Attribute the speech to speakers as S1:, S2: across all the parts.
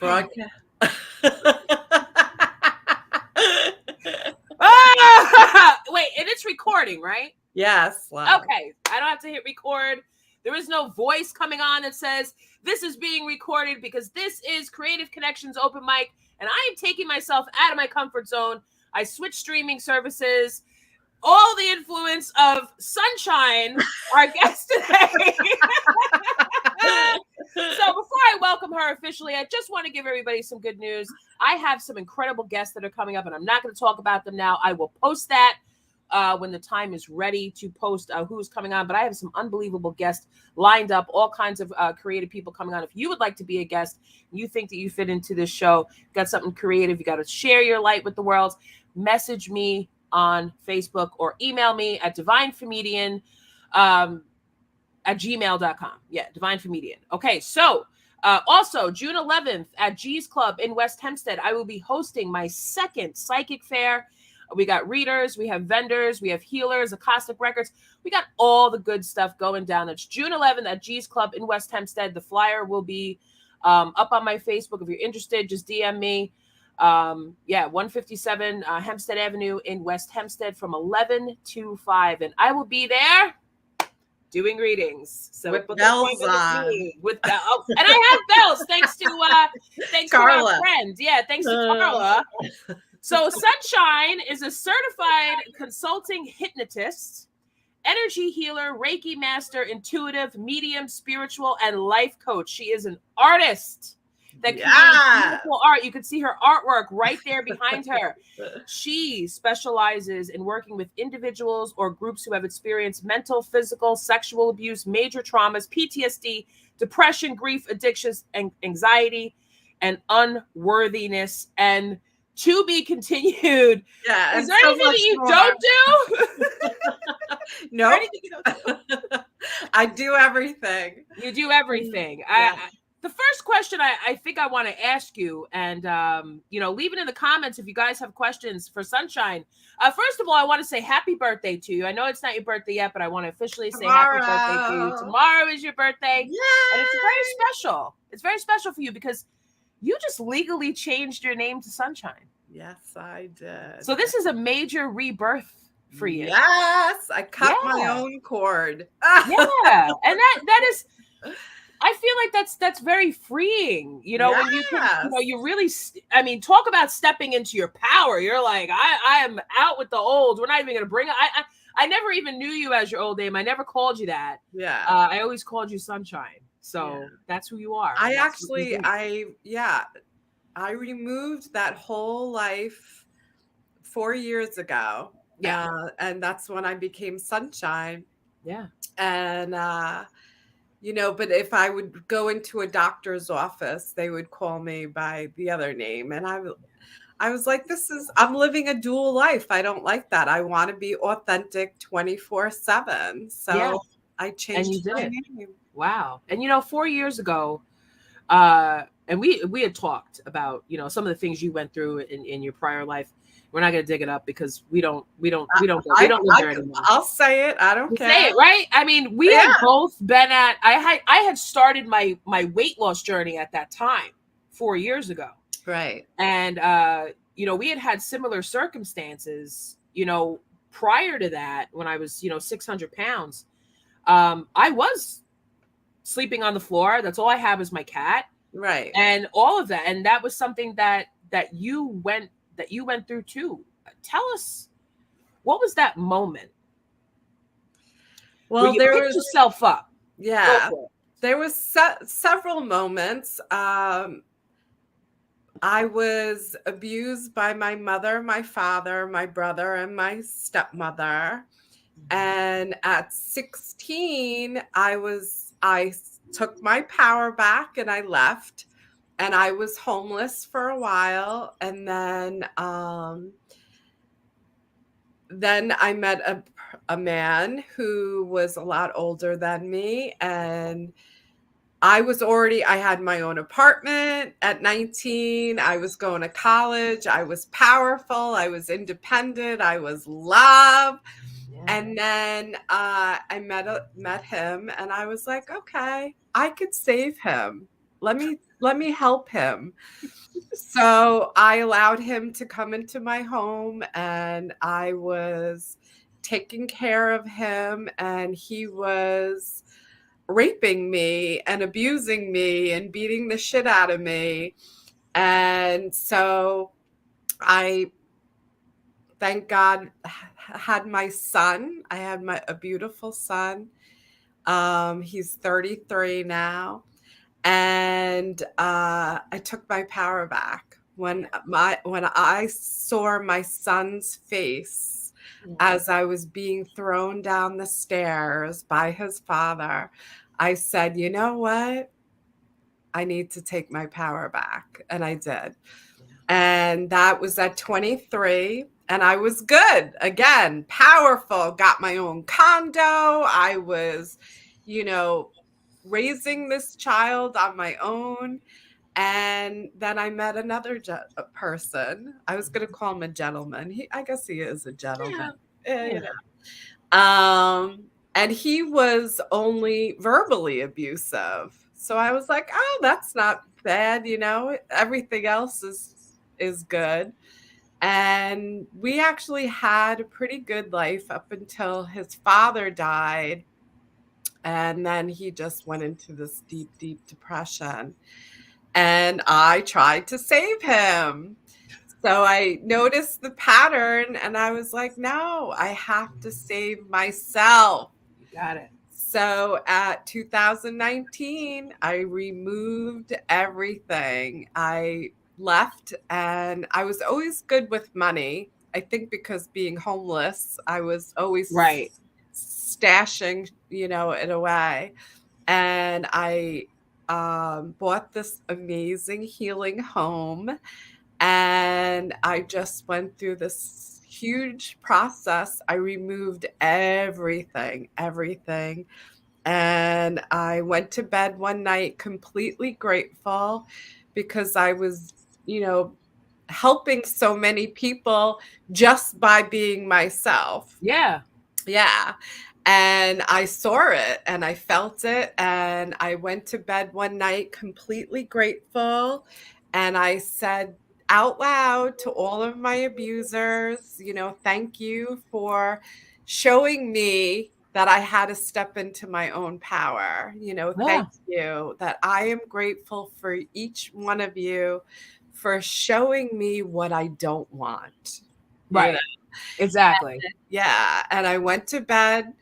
S1: Broadcast.
S2: Wait, and it's recording, right?
S1: Yes.
S2: Okay, I don't have to hit record. There is no voice coming on that says this is being recorded, because this is Creative Connections Open Mic, and I am taking myself out of my comfort zone. I switched streaming services. All the influence of Sunshine, our guest today. So before I welcome her officially, I just want to give everybody some good news. I have some incredible guests that are coming up, and I'm not going to talk about them now. I will post that when the time is ready to post who's coming on. But I have some unbelievable guests lined up, all kinds of creative people coming on. If you would like to be a guest, you think that you fit into this show, got something creative, you got to share your light with the world, message me on Facebook or email me at divinefemedian at gmail.com. Yeah, divinefemedian. Okay, so also June 11th at G's Club in West Hempstead, I will be hosting my second psychic fair. We got readers, we have vendors, we have healers, acoustic records. We got all the good stuff going down. That's June 11th at G's Club in West Hempstead. The flyer will be up on my Facebook. If you're interested, just DM me. 157 Hempstead Avenue in West Hempstead from 11 to 5. And I will be there doing readings. So
S1: with bells on.
S2: With bells. Oh, and I have bells thanks to our friend. Yeah, thanks to Carla. So Sunshine is a certified consulting hypnotist, energy healer, Reiki master, intuitive, medium, spiritual, and life coach. She is an artist that creates beautiful art. You can see her artwork right there behind her. She specializes in working with individuals or groups who have experienced mental, physical, sexual abuse, major traumas, PTSD, depression, grief, addictions, and anxiety, and unworthiness. And to be continued.
S1: Yeah.
S2: Is there anything that you don't do?
S1: No. Anything you don't do? I do everything.
S2: You do everything.
S1: Yeah.
S2: The first question I think I want to ask you, and leave it in the comments if you guys have questions for Sunshine. First of all, I want to say happy birthday to you. I know it's not your birthday yet, but I want to officially say happy birthday to you. Tomorrow is your birthday.
S1: Yay!
S2: And it's very special. It's very special for you because you just legally changed your name to Sunshine.
S1: Yes, I did.
S2: So this is a major rebirth for you.
S1: Yes, I cut my own cord.
S2: Yeah, and that is, I feel like that's very freeing. When you can, you really, talk about stepping into your power. You're like, I am out with the old. We're not even going to bring it. I never even knew you as your old name. I never called you that.
S1: Yeah.
S2: I always called you Sunshine. So that's who you are.
S1: I removed that whole life 4 years ago.
S2: Yeah.
S1: And that's when I became Sunshine.
S2: Yeah.
S1: And, but if I would go into a doctor's office, they would call me by the other name. And I was like, I'm living a dual life. I don't like that. I want to be authentic 24/7. So I changed my name.
S2: Wow. And 4 years ago, and we had talked about, some of the things you went through in your prior life. We're not going to dig it up because we don't live there anymore.
S1: I'll say it. I don't care.
S2: Say it, right? We had both been at, I had started my weight loss journey at that time 4 years ago.
S1: Right.
S2: And, we had similar circumstances, prior to that when I was, 600 pounds. I was sleeping on the floor. That's all I had was my cat.
S1: Right.
S2: And all of that. And that was something that you went through too. Tell us, what was that moment?
S1: Well,
S2: there was yourself up.
S1: Yeah. There was several moments. I was abused by my mother, my father, my brother, and my stepmother. And at 16, I took my power back and I left, and I was homeless for a while. And then I met a man who was a lot older than me, and I had my own apartment at 19. I was going to college. I was powerful. I was independent. I was loved. Yeah. And then I met him, and I was like, okay, I could save him. let me help him. So I allowed him to come into my home, and I was taking care of him, and he was raping me and abusing me and beating the shit out of me. And so I, thank God, had my son. I had a beautiful son. He's 33 now. And I took my power back when I saw my son's face as I was being thrown down the stairs by his father. I said, you know what? I need to take my power back. And I did. And that was at 23. And I was good. Again, powerful, got my own condo. I was, raising this child on my own. And then I met another person. I was going to call him a gentleman. I guess he is a gentleman. Yeah. And he was only verbally abusive. So I was like, oh, that's not bad. Everything else is good. And we actually had a pretty good life up until his father died. And then he just went into this deep, deep depression. And I tried to save him. So I noticed the pattern and I was like, no, I have to save myself.
S2: You got it.
S1: So at 2019, I removed everything. I left, and I was always good with money. I think because being homeless, I was always stashing, it away. And I bought this amazing healing home, and I just went through this huge process. I removed everything. And I went to bed one night completely grateful because I was, helping so many people just by being myself.
S2: Yeah.
S1: And I saw it and I felt it. And I went to bed one night completely grateful. And I said out loud to all of my abusers, thank you for showing me that I had to step into my own power. Thank you, that I am grateful for each one of you for showing me what I don't want.
S2: Right. Exactly.
S1: And I went to bed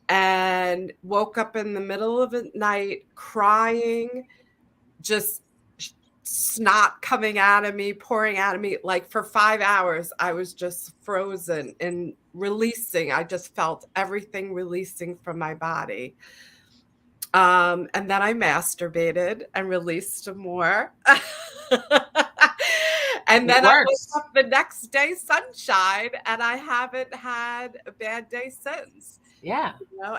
S1: and woke up in the middle of the night crying, just snot coming out of me, pouring out of me. Like for 5 hours, I was just frozen and releasing. I just felt everything releasing from my body. And then I masturbated and released some more. And then I woke up the next day sunshine, and I haven't had a bad day since.
S2: Yeah.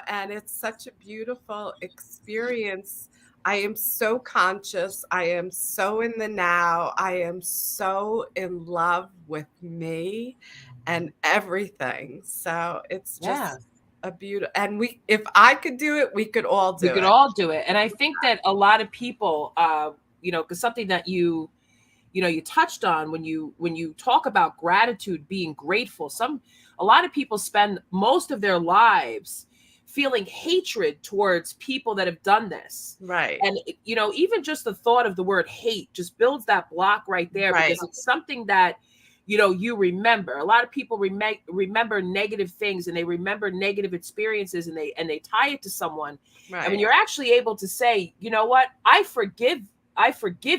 S1: And it's such a beautiful experience. I am so conscious. I am so in the now. I am so in love with me and everything. So it's just a beautiful, and if I could do it, we could all do it.
S2: We could all do it. And I think that a lot of people, because something that you touched on when you talk about gratitude, being grateful, a lot of people spend most of their lives feeling hatred towards people that have done this.
S1: Right.
S2: And, even just the thought of the word hate just builds that block right there, because it's something that, you remember. A lot of people remember negative things, and they remember negative experiences, and they tie it to someone. Right. And when you're actually able to say, you know what, I forgive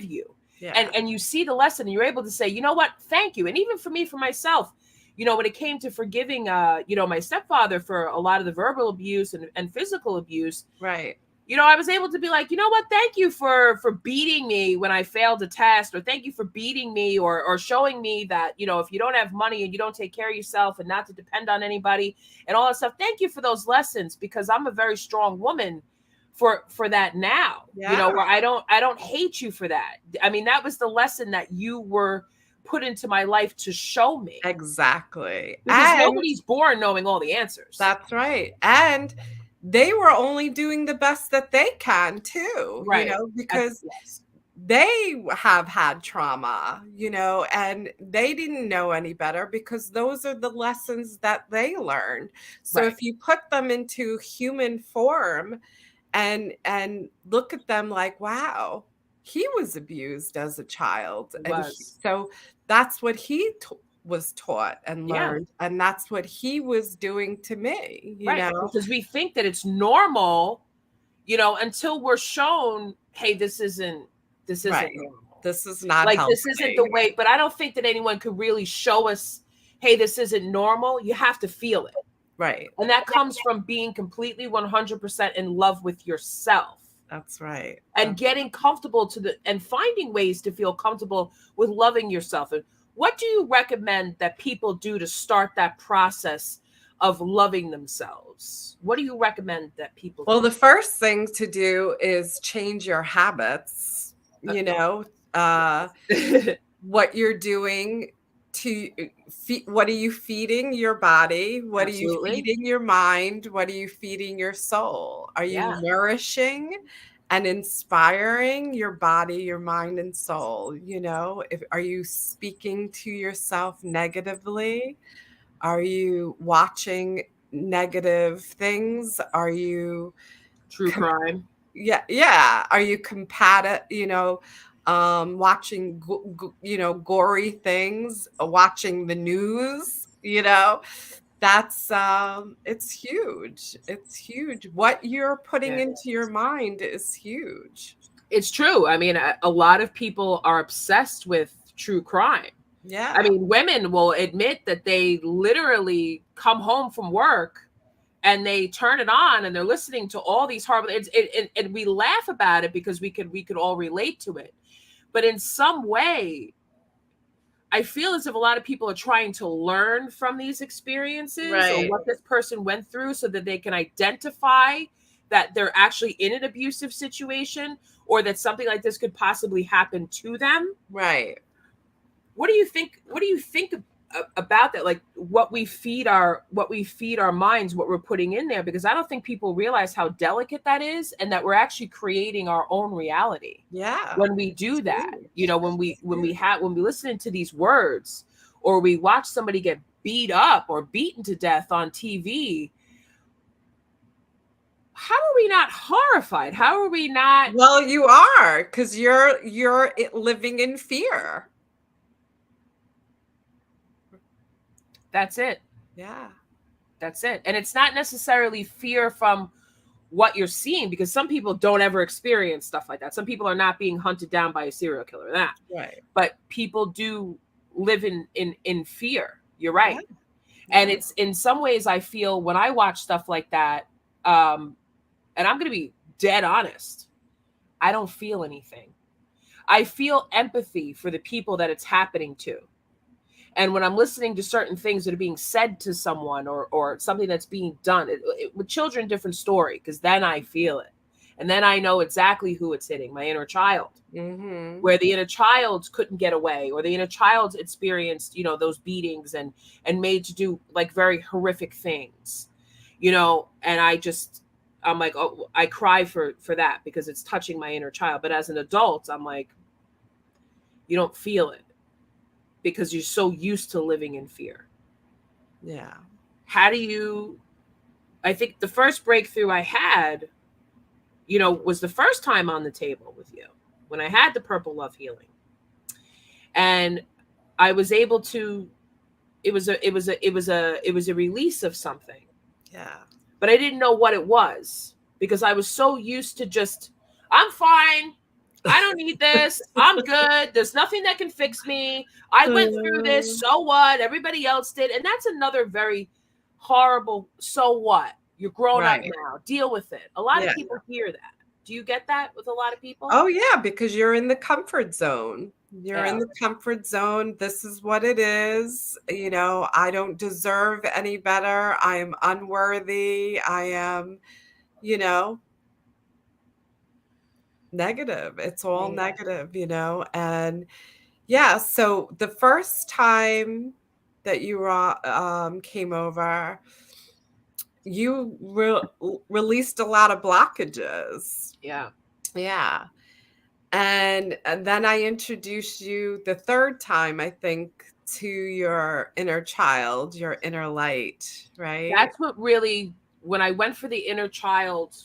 S2: you. Yeah. And you see the lesson, and you're able to say, you know what, thank you. And even for myself, when it came to forgiving, my stepfather for a lot of the verbal abuse and physical abuse,
S1: right.
S2: I was able to be like, you know what, thank you for beating me when I failed a test, or thank you for beating me or showing me that, if you don't have money and you don't take care of yourself and not to depend on anybody and all that stuff. Thank you for those lessons, because I'm a very strong woman for that now, where I don't hate you for that. I mean, that was the lesson that you were put into my life to show me.
S1: Exactly.
S2: Because nobody's born knowing all the answers.
S1: That's right. And they were only doing the best that they can too,
S2: right.
S1: Because they have had trauma, and they didn't know any better because those are the lessons that they learned. So
S2: Right.
S1: if you put them into human form and look at them like, wow, he was abused as a child,
S2: It
S1: and
S2: was.
S1: so that's what he was taught and
S2: Yeah.
S1: learned, and that's what he was doing to me,
S2: Right. Because we think that it's normal, until we're shown, hey, this isn't
S1: Right.
S2: normal.
S1: This is not
S2: Like, this isn't
S1: healthy.
S2: the way, but I don't think that anyone could really show us, hey, this isn't normal. You have to feel it.
S1: Right.
S2: And that comes from being completely 100% in love with yourself.
S1: That's right.
S2: And getting comfortable and finding ways to feel comfortable with loving yourself. And what do you recommend that people do to start that process of loving themselves? What do you recommend that people
S1: Well,
S2: do?
S1: the first thing to do is change your habits, what you're doing to what are you feeding your body? What are you
S2: Absolutely.
S1: feeding your mind? What are you feeding your soul? Are you
S2: Yeah.
S1: nourishing and inspiring your body, your mind, and soul? Are you speaking to yourself negatively? Are you watching negative things? Are you
S2: True crime.
S1: yeah. Are you combative, watching, gory things, watching the news, that's, it's huge. It's huge. What you're putting
S2: Yeah.
S1: into your mind is huge.
S2: It's true. I mean, a lot of people are obsessed with true crime.
S1: Yeah.
S2: I mean, women will admit that they literally come home from work and they turn it on and they're listening to all these horrible, and we laugh about it because we could all relate to it. But in some way, I feel as if a lot of people are trying to learn from these experiences or
S1: Right.
S2: what this person went through so that they can identify that they're actually in an abusive situation or that something like this could possibly happen to them.
S1: Right.
S2: What do you think about that? Like what we feed our minds, what we're putting in there, because I don't think people realize how delicate that is and that we're actually creating our own reality.
S1: Yeah.
S2: When we do that, when we listen to these words or we watch somebody get beat up or beaten to death on TV, how are we not horrified? How are we not?
S1: Well, you are, because you're living in fear.
S2: That's it.
S1: Yeah.
S2: That's it. And it's not necessarily fear from what you're seeing, because some people don't ever experience stuff like that. Some people are not being hunted down by a serial killer. That.
S1: Right.
S2: But people do live in fear. You're right.
S1: Yeah.
S2: And it's in some ways I feel when I watch stuff like that, and I'm going to be dead honest, I don't feel anything. I feel empathy for the people that it's happening to. And when I'm listening to certain things that are being said to someone or something that's being done, with children, different story, because then I feel it. And then I know exactly who it's hitting, my inner child, where the inner child couldn't get away, or the inner child experienced, those beatings and made to do like very horrific things, and I'm like, oh, I cry for that because it's touching my inner child. But as an adult, I'm like, you don't feel it because you're so used to living in fear.
S1: Yeah.
S2: I think the first breakthrough I had, was the first time on the table with you when I had the purple love healing. And I was able to, it was a release of something.
S1: Yeah.
S2: But I didn't know what it was because I was so used to just, I'm fine. I don't need this. I'm good. There's nothing that can fix me. I went through this. So what? Everybody else did. And that's another very horrible, so what? You're grown up now. Deal with it. A lot of people hear that. Do you get that with a lot of people?
S1: Oh, yeah, because you're in the comfort zone. You're in the comfort zone. This is what it is. I don't deserve any better. I am unworthy. I am, negative. It's all negative, and yeah. So the first time that you came over, you released a lot of blockages.
S2: Yeah.
S1: Yeah. And then I introduced you the third time, I think, to your inner child, your inner light, right?
S2: That's what really, when I went for the inner child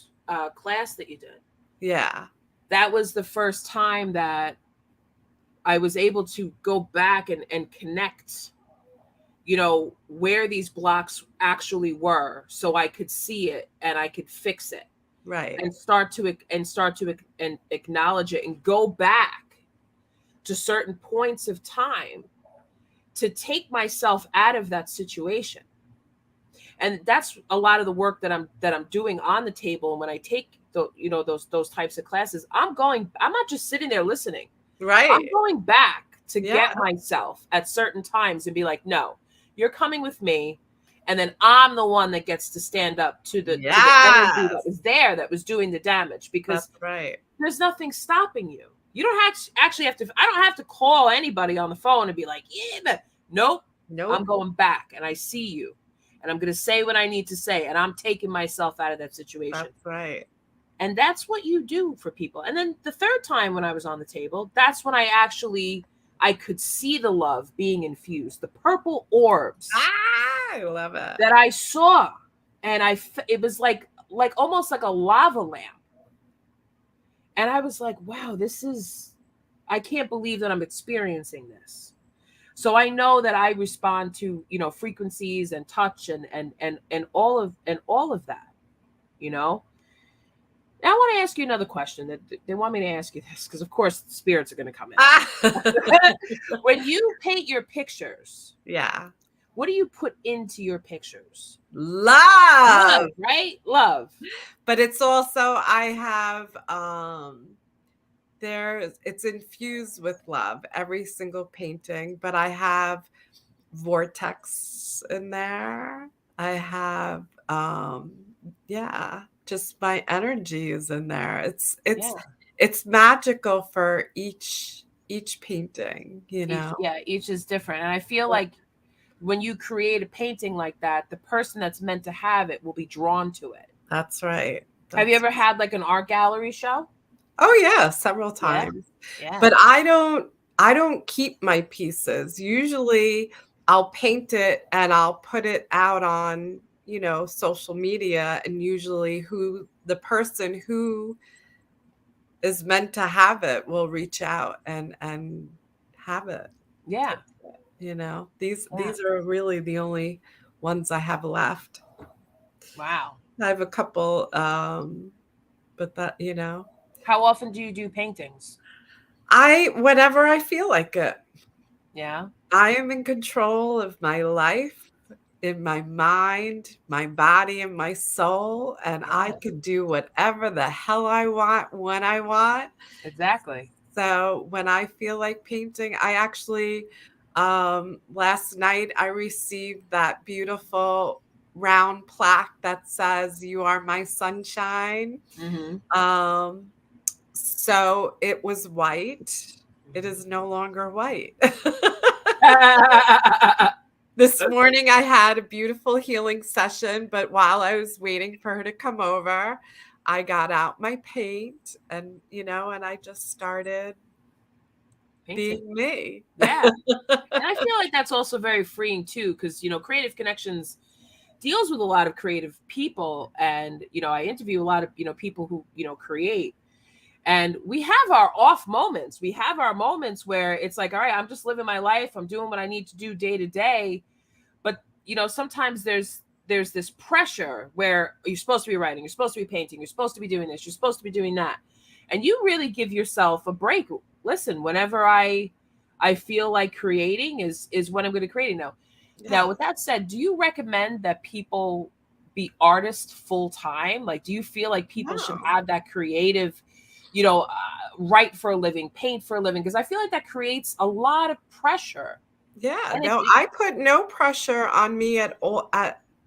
S2: class that you did,
S1: Yeah,
S2: that was the first time that I was able to go back and connect, where these blocks actually were, so I could see it and I could fix it
S1: right,
S2: and start to acknowledge it and go back to certain points of time to take myself out of that situation. And that's a lot of the work that I'm doing on the table. And when I take those types of classes, I'm not just sitting there listening. I'm
S1: right.
S2: going back to
S1: Yeah,
S2: get myself at certain times and be like, no, you're coming with me. And then I'm the one that gets to stand up to the energy that
S1: yes,
S2: was there, that was doing the damage, because
S1: that's right.
S2: there's nothing stopping you. You don't actually have to, I don't have to call anybody on the phone and be like, yeah, but nope, I'm
S1: Nope,
S2: going back and I see you and I'm going to say what I need to say and I'm taking myself out of that situation.
S1: that's right.
S2: And that's what you do for people. And then the third time when I was on the table, that's when I could see the love being infused, the purple orbs
S1: Ah, I love it.
S2: that I saw. And it was like almost like a lava lamp. And I was like, wow, I can't believe that I'm experiencing this. So I know that I respond to, frequencies and touch and all of that, you know. Now I want to ask you another question. That they want me to ask you this because, of course, spirits are going to come in.
S1: Ah.
S2: When you paint your pictures,
S1: Yeah.
S2: what do you put into your pictures?
S1: Love.
S2: Love, right? Love.
S1: But it's also, I have it's infused with love, every single painting, but I have vortex in there. I have yeah, just my energy is in there.
S2: Yeah.
S1: It's magical for each painting,
S2: Each is different. And I feel like when you create a painting like that, the person that's meant to have it will be drawn to it.
S1: That's right.
S2: Have you ever had like an art gallery show?
S1: Oh yeah, several
S2: Yeah.
S1: times.
S2: Yeah.
S1: But I don't keep my pieces. Usually I'll paint it and I'll put it out on, social media, and usually the person who is meant to have it will reach out and have it.
S2: Yeah.
S1: These are really the only ones I have left.
S2: Wow.
S1: I have a couple but
S2: How often do you do paintings?
S1: whenever I feel like it.
S2: Yeah.
S1: I am in control of my life, in my mind, my body, and my soul, and I
S2: Yeah.
S1: can do whatever the hell I want when I want.
S2: Exactly.
S1: So when I feel like painting, I actually, last night I received that beautiful round plaque that says, "You are my sunshine."
S2: Mm-hmm.
S1: So it was white. It is no longer white. This morning I had a beautiful healing session, but while I was waiting for her to come over, I got out my paint and I just started
S2: Painting.
S1: being me.
S2: Yeah. And I feel like that's also very freeing too, because Creative Connections deals with a lot of creative people, and I interview a lot of people who create, and we have our off moments. We have our moments where it's like, all right, I'm just living my life. I'm doing what I need to do day to day. But sometimes there's this pressure where you're supposed to be writing, you're supposed to be painting, you're supposed to be doing this, you're supposed to be doing that, and you really give yourself a break. Listen, whenever I feel like creating is when I'm going to create. Now, with that said, do you recommend that people be artists full time? Like, do you feel like people should
S1: No.
S2: have that creative, write for a living, paint for a living? Because I feel like that creates a lot of pressure.
S1: Yeah,
S2: And
S1: no, I put no pressure on me at all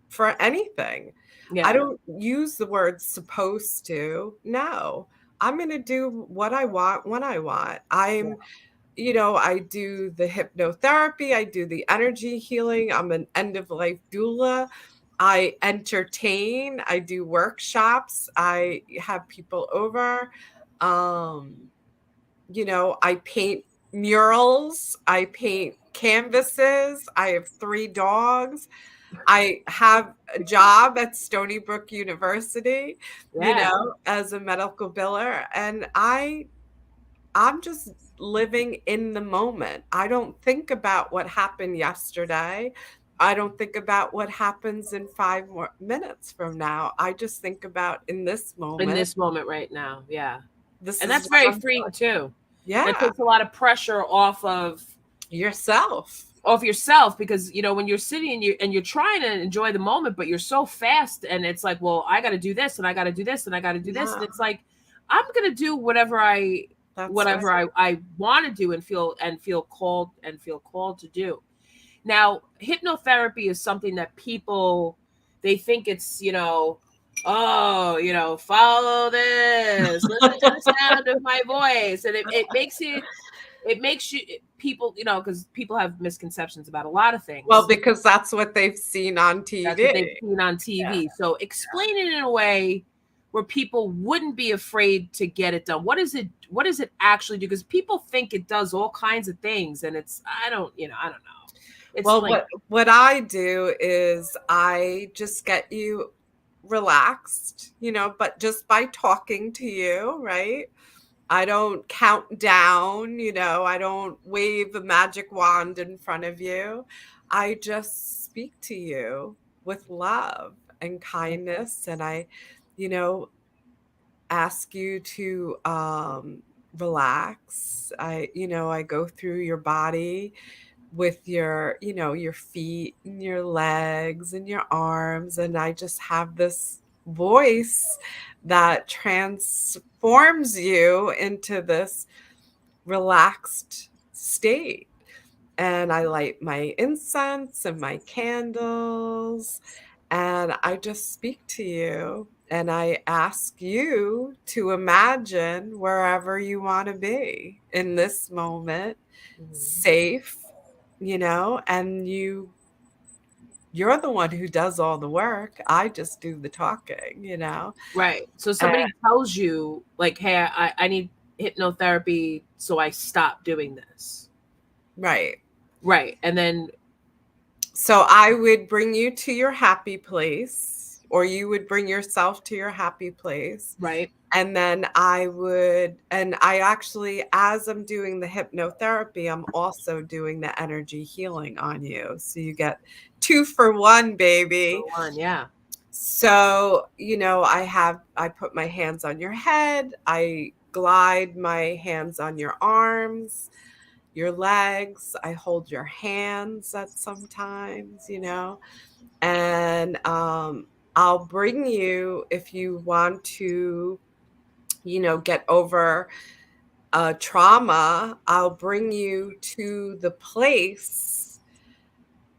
S1: for anything. I
S2: yeah,
S1: don't use the word supposed to. No, I'm going to do what I want when I want. I do the hypnotherapy, I do the energy healing. I'm an end of life doula. I entertain, I do workshops, I have people over. Um, I paint murals, I paint canvases, I have 3 dogs. I have a job at Stony Brook University,
S2: Yeah.
S1: as a medical biller, and I'm just living in the moment. I don't think about what happened yesterday. I don't think about what happens in 5 more minutes from now. I just think about in this
S2: In
S1: moment.
S2: this moment right now. Yeah.
S1: This
S2: And
S1: is
S2: that's
S1: what
S2: very
S1: I'm
S2: freeing
S1: doing.
S2: too. That
S1: Yeah,
S2: takes a lot of pressure
S1: yourself.
S2: off yourself, because when you're sitting and you're trying to enjoy the moment, but you're so fast, and it's like, well, I got to do this and I got to do this and I got to do this,
S1: Yeah,
S2: and it's like, I'm going to do whatever I
S1: that's right.
S2: whatever I want to do and feel called to do. Now, hypnotherapy is something that people, they think it's, follow this, listen to the sound of my voice, and it makes you people, because people have misconceptions about a lot of
S1: Well,
S2: things.
S1: because that's what they've seen on
S2: That's what
S1: TV.
S2: they've seen on
S1: Yeah.
S2: TV. So explain it in a way where people wouldn't be afraid to get it done. What does it actually do? Because people think it does all kinds of things, and I don't know.
S1: Well,
S2: Explain.
S1: what I do is I just get you relaxed, but just by talking to you, right? I don't count down, I don't wave a magic wand in front of you. I just speak to you with love and kindness, and I, you know, ask you to relax. I go through your body with your feet and your legs and your arms, and I just have this voice that transforms you into this relaxed state. And I light my incense and my candles, and I just speak to you, and I ask you to imagine wherever you want to be in this moment,
S2: Mhm.
S1: safe, and you're the one who does all the work. I just do the talking.
S2: Right. So
S1: And,
S2: somebody tells you, like, hey, I need hypnotherapy, so I stop doing this.
S1: right.
S2: Right. And then,
S1: So I would bring you to your happy place, or you would bring yourself to your happy place.
S2: right.
S1: And then and I actually, as I'm doing the hypnotherapy, I'm also doing the energy healing on you. So you get 2 for 1, baby.
S2: For one, yeah.
S1: So, I put my hands on your head, I glide my hands on your arms, your legs, I hold your hands at sometimes. And I'll bring you, if you want to, get over a trauma, I'll bring you to the place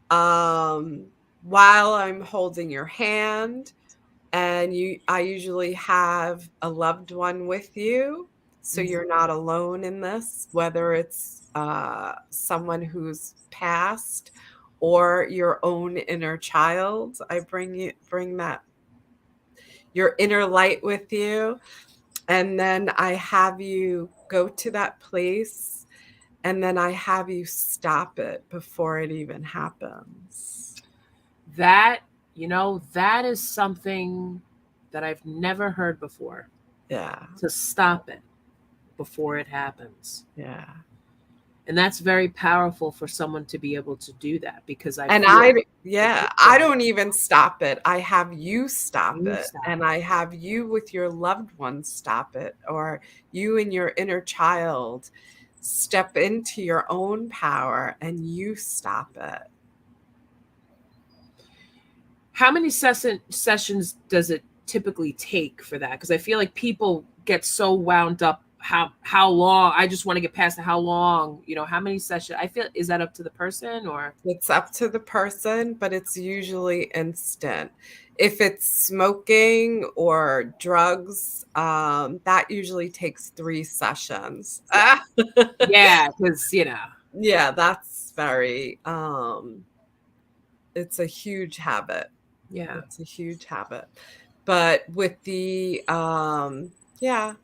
S1: while I'm holding your hand. And I usually have a loved one with you, so
S2: Mhm.
S1: you're not alone in this, whether it's someone who's passed or your own inner child. I bring that your inner light with you, and then I have you go to that place, and then I have you stop it before it even happens.
S2: That, that is something that I've never heard before.
S1: Yeah,
S2: To stop it before it happens.
S1: yeah.
S2: And that's very powerful for someone to be able to do that, because
S1: And I don't even stop it. I have you stop
S2: you
S1: it,
S2: stop
S1: and
S2: it.
S1: I have you with your loved ones stop it, or you and your inner child step into your own power and you stop it.
S2: How many sessions does it typically take for that? Because I feel like people get so wound up. How long? I just want to get past how long. How many sessions? I feel, is that up to the person, or?
S1: It's up to the person, but it's usually instant. If it's smoking or drugs, that usually takes 3 sessions.
S2: Yeah, yeah, because
S1: Yeah, that's very it's a huge habit.
S2: yeah.
S1: It's a huge habit. But with the Yeah.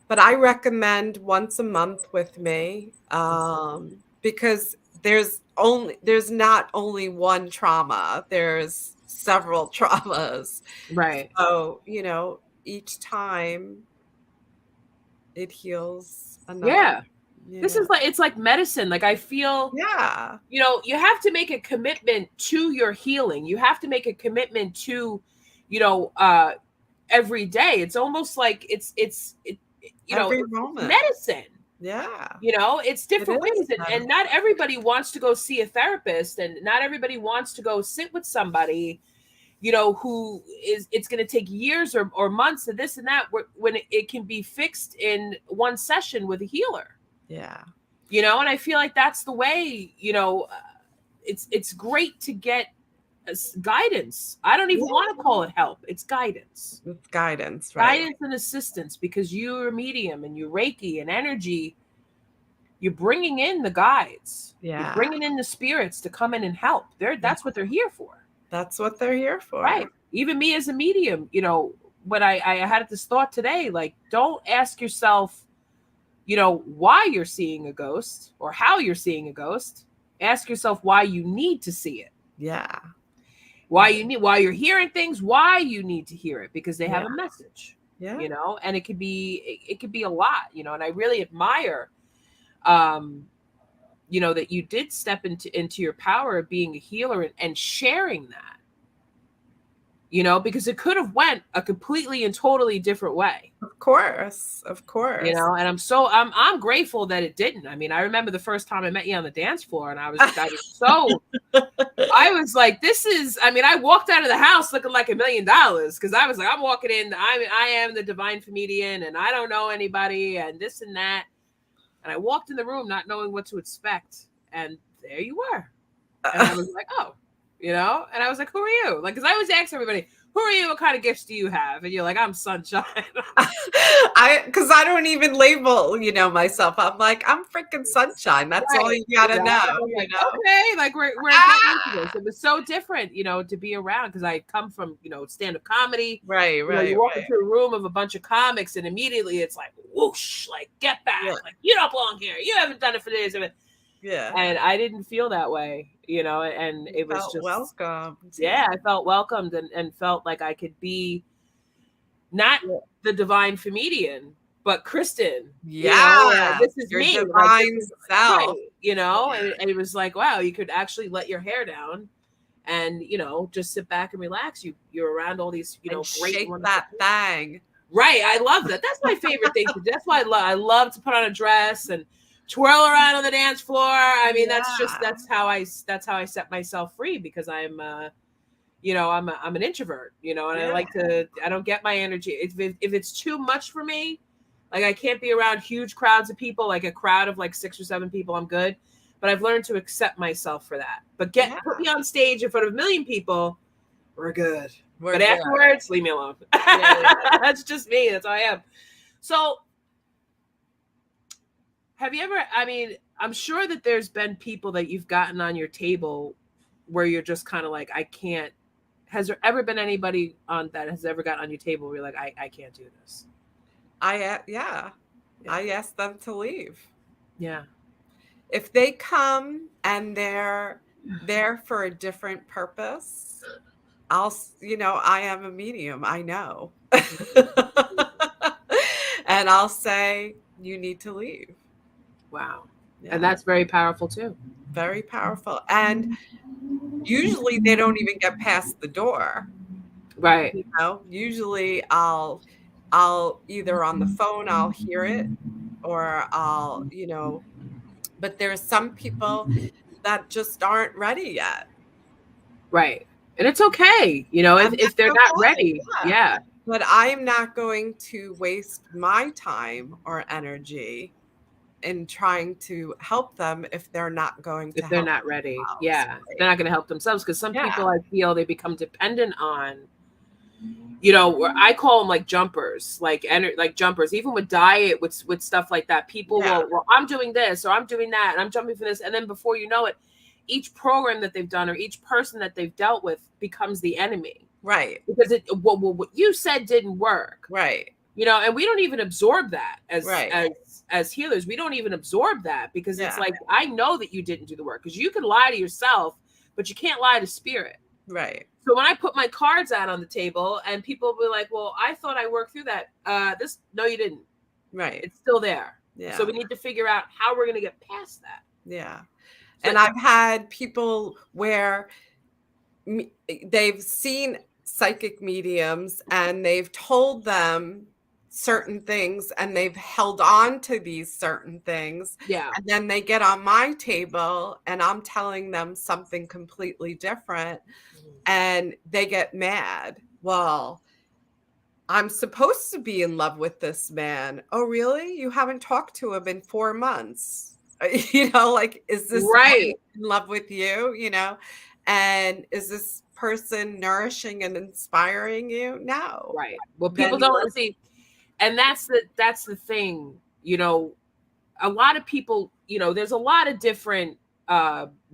S1: But I recommend once a month with me, because there's not only one trauma, there's several traumas.
S2: Right.
S1: So, each time it heals another,
S2: Yeah. This is like, it's like medicine. Like I feel,
S1: Yeah.
S2: you have to make a commitment to your healing. You have to make a commitment to, every day. It's almost like
S1: Every
S2: it's
S1: moment.
S2: medicine.
S1: Yeah.
S2: It's different
S1: is
S2: ways, and not everybody wants to go see a therapist, and not everybody wants to go sit with somebody, who it's going to take years or months of this and that, when it can be fixed in one session with a healer.
S1: Yeah.
S2: And I feel like that's the way, it's great to get guidance. I don't even want to call it help. It's guidance.
S1: It's guidance, right?
S2: Guidance and assistance, because you're a medium and you're Reiki and energy. You're bringing in the guides.
S1: Yeah.
S2: You're bringing in the spirits to come in and help. That's what they're here for.
S1: That's what they're here for.
S2: Right. Even me as a medium, when I had this thought today, like, don't ask yourself, why you're seeing a ghost or how you're seeing a ghost. Ask yourself why you need to see it.
S1: Yeah.
S2: Why you're hearing things, why you need to hear it, because they have a message.
S1: Yeah.
S2: And it could be a lot, and I really admire that you did step into your power of being a healer and sharing that. Because it could have went a completely and totally different way.
S1: Of course.
S2: And I'm grateful that it didn't. I mean, I remember the first time I met you on the dance floor, and I was like, I walked out of the house looking like $1 million, because I was like, I'm walking in, I am the divine comedian, and I don't know anybody, and this and that. And I walked in the room not knowing what to expect, and there you were. And I was like, oh. And I was like, who are you? Like, because I always ask everybody, who are you? What kind of gifts do you have? And you're like, I'm sunshine.
S1: Because I don't even label, myself. I'm like, I'm freaking sunshine. That's all you gotta know.
S2: Like, okay, like we're getting into this. It was so different, to be around, because I come from, stand-up comedy.
S1: Right.
S2: You walk into a room of a bunch of comics, and immediately it's like, whoosh, like, get back, like, you don't belong here. You haven't done it for this.
S1: Yeah.
S2: And I didn't feel that way, and it was just
S1: welcomed.
S2: Yeah, I felt welcomed and felt like I could be not the divine comedian, but Kristen.
S1: Yeah.
S2: This is
S1: your
S2: me.
S1: Divine self.
S2: Right, and it was like, wow, you could actually let your hair down and, just sit back and relax. You're around all these,
S1: and
S2: great
S1: shake that thing.
S2: Right. I love that. That's my favorite thing. That's why I love to put on a dress and twirl around on the dance floor. I mean, that's how I set myself free, because I'm I'm an introvert, and I don't get my energy. If it's too much for me, like, I can't be around huge crowds of people, like a crowd of like 6 or 7 people, I'm good. But I've learned to accept myself for that. But put me on stage in front of 1 million people, we're good. But afterwards, leave me alone. That's just me. That's how I am. So have you ever, I'm sure that there's been people that you've gotten on your table where you're just kind of like, I can't. Has there ever been anybody that has ever gotten on your table where you're like, I can't do this?
S1: I asked them to leave.
S2: Yeah.
S1: If they come and they're there for a different purpose, I am a medium, I know. And I'll say, you need to leave.
S2: Wow. Yeah. And that's very powerful too.
S1: Very powerful. And usually they don't even get past the door.
S2: Right.
S1: Usually I'll either on the phone, I'll hear it, or I'll, but there's some people that just aren't ready yet.
S2: Right. And it's okay, if they're not ready. Yeah.
S1: But I'm not going to waste my time or energy in trying to help them if they're not going to.
S2: If they're not ready. Yeah. Right? They're not going to help themselves, because some people, I feel, they become dependent on, where I call them like jumpers, like jumpers, even with diet, with stuff like that. People will, well, I'm doing this or I'm doing that and I'm jumping for this. And then before you know it, each program that they've done or each person that they've dealt with becomes the enemy.
S1: Right.
S2: Because what you said didn't work.
S1: Right.
S2: And we don't even absorb that
S1: Right.
S2: as healers. We don't even absorb that because it's
S1: Yeah.
S2: like, I know that you didn't do the work, because you can lie to yourself, but you can't lie to spirit.
S1: Right.
S2: So when I put my cards out on the table and people will be like, well, I thought I worked through that. No, you didn't.
S1: Right.
S2: It's still there.
S1: Yeah.
S2: So we need to figure out how we're going to get past that.
S1: Yeah.
S2: So,
S1: And I've had people where they've seen psychic mediums and they've told them certain things and they've held on to these certain things.
S2: yeah.
S1: And then they get on my table and I'm telling them something completely different and they get mad. Well, I'm supposed to be in love with this man. Oh, really? You haven't talked to him in 4 months. Like, is this
S2: Right.
S1: in love with you? And is this person nourishing and inspiring you? No.
S2: Right. Well,
S1: Then
S2: people don't see, and that's the thing. A lot of people, there's a lot of different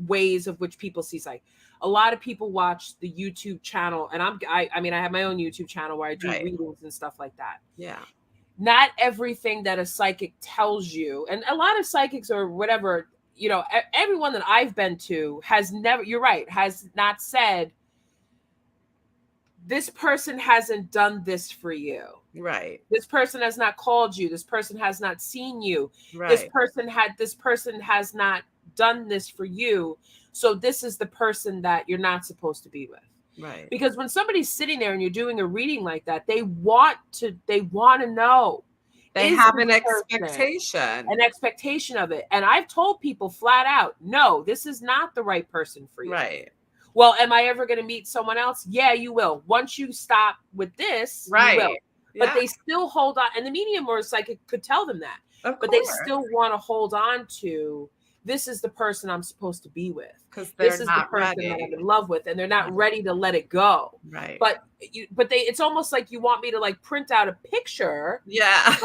S2: ways of which people see psych. A lot of people watch the YouTube channel, and I have my own YouTube channel where I do
S1: Right.
S2: readings and stuff like that.
S1: Yeah.
S2: Not everything that a psychic tells you, and a lot of psychics or whatever, everyone that I've been to has never, you're right, has not said, this person hasn't done this for you.
S1: Right.
S2: This person has not called you. This person has not seen you.
S1: Right.
S2: This person has not done this for you. So this is the person that you're not supposed to be with.
S1: Right.
S2: Because when somebody's sitting there and you're doing a reading like that, they want to know.
S1: They have an expectation
S2: of it. And I've told people flat out, no, this is not the right person for you.
S1: Right.
S2: Well, am I ever going to meet someone else? Yeah, you will. Once you stop with this,
S1: right.
S2: You will. But they still hold on. And the medium or psychic could tell them that. But they still want to hold on to, this is the person I'm supposed to be with.
S1: Because
S2: this is the person that I'm in love with. And they're not ready to let it go.
S1: Right.
S2: But it's almost like you want me to like print out a picture